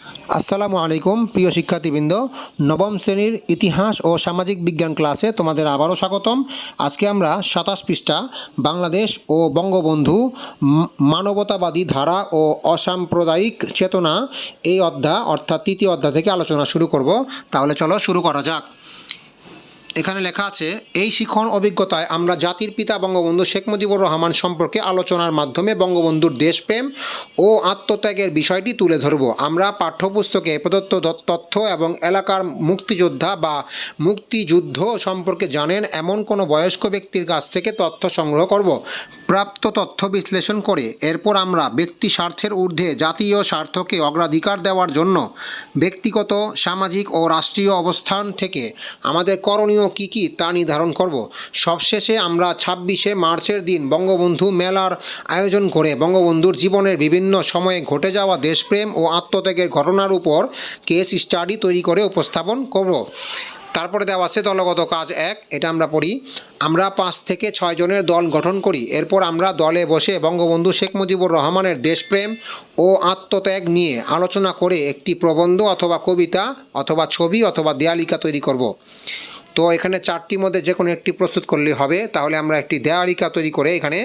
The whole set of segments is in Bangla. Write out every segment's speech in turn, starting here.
আসসালামু আলাইকুম প্রিয় শিক্ষার্থীবৃন্দ। নবম শ্রেণীর ইতিহাস ও সামাজিক বিজ্ঞান ক্লাসে তোমাদের আবারও স্বাগতম। আজকে আমরা ২৭ পৃষ্ঠা বাংলাদেশ ও বঙ্গবন্ধু মানবতাবাদী ধারা ও অসাম্প্রদায়িক চেতনা এই অধ্যায় অর্থাৎ তৃতীয় অধ্যায় থেকে আলোচনা শুরু করব। তাহলে চলো শুরু করা যাক। এখানে লেখা আছে, এই শিখন অভিজ্ঞতায় আমরা জাতির পিতা বঙ্গবন্ধু শেখ মুজিবুর রহমান সম্পর্কে আলোচনার মাধ্যমে বঙ্গবন্ধুর দেশপ্রেম ও আত্মত্যাগের বিষয়টি তুলে ধরব। আমরা পাঠ্যপুস্তকে প্রদত্ত তথ্য এবং এলাকার মুক্তিযোদ্ধা বা মুক্তিযুদ্ধ সম্পর্কে জানেন এমন কোনো বয়স্ক ব্যক্তির কাছ থেকে তথ্য সংগ্রহ করব। প্রাপ্ত তথ্য বিশ্লেষণ করে এরপর আমরা ব্যক্তি স্বার্থের ঊর্ধ্বে জাতীয় স্বার্থকে অগ্রাধিকার দেওয়ার জন্য ব্যক্তিগত, সামাজিক ও রাষ্ট্রীয় অবস্থান থেকে আমাদের করণীয় কী তা নির্ধারণ করব। সবশেষে আমরা ২৬শে মার্চের দিন বঙ্গবন্ধু মেলার আয়োজন করে বঙ্গবন্ধুর জীবনের বিভিন্ন সময়ে ঘটে যাওয়া দেশপ্রেম ও আত্মত্যাগের ঘটনার উপর কেস স্টাডি তৈরি করে উপস্থাপন করব। তারপরে দেওয়া আছে দলগত কাজ ১, এটা আমরা পড়ি। আমরা ৫ থেকে ৬ জনের দল গঠন করি। এরপর আমরা দলে বসে বঙ্গবন্ধু শেখ মুজিবুর রহমানের দেশপ্রেম ও আত্মত্যাগ নিয়ে আলোচনা করে একটি প্রবন্ধ অথবা কবিতা অথবা ছবি অথবা দেয়ালিকা তৈরি করব। তো এখানে ৪টির মধ্যে যে কোনো একটি প্রস্তুত করলে হবে। তাহলে আমরা একটি দেয়ালিকা তৈরি করে এখানে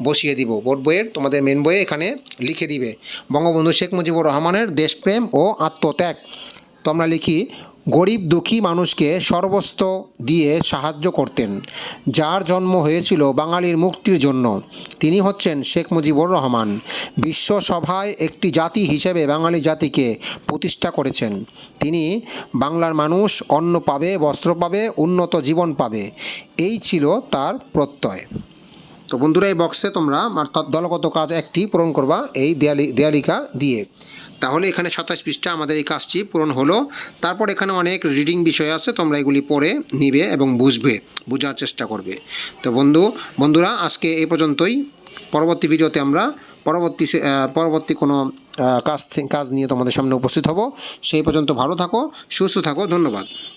বসিয়ে দিব। বোর্ড বইয়ের তোমাদের মেন বইয়ে এখানে লিখে দিবে বঙ্গবন্ধু শেখ মুজিবুর রহমানের দেশপ্রেম ও আত্মত্যাগ। তো আমরা লিখি, গরিব দুঃখী মানুষকে সর্বস্ব দিয়ে সাহায্য করতেন। যার জন্ম হয়েছিল বাঙালির মুক্তির জন্য, তিনি হচ্ছেন শেখ মুজিবুর রহমান। বিশ্বসভায় একটি জাতি হিসেবে বাঙালি জাতিকে প্রতিষ্ঠা করেছেন। তিনি বাংলার মানুষ অন্ন পাবে, বস্ত্র পাবে, উন্নত জীবন পাবে, এই ছিল তার প্রত্যয়। তো বন্ধুরা, এই বক্সে তোমরা অর্থাৎ দলগত কাজ ১টি পূরণ করবা এই দেয়ালিকা দিয়ে। তাহলে এখানে ২৭ পৃষ্ঠা আমাদের এই কাজটি পূরণ হলো। তারপর এখানে অনেক রিডিং বিষয় আছে, তোমরা এগুলি পড়ে নিবে এবং বোঝার চেষ্টা করবে। তো বন্ধুরা, আজকে এই পর্যন্তই। পরবর্তী ভিডিওতে আমরা পরবর্তী কোনো কাজ নিয়ে তোমাদের সামনে উপস্থিত হব। সেই পর্যন্ত ভালো থাকো, সুস্থ থাকো। ধন্যবাদ।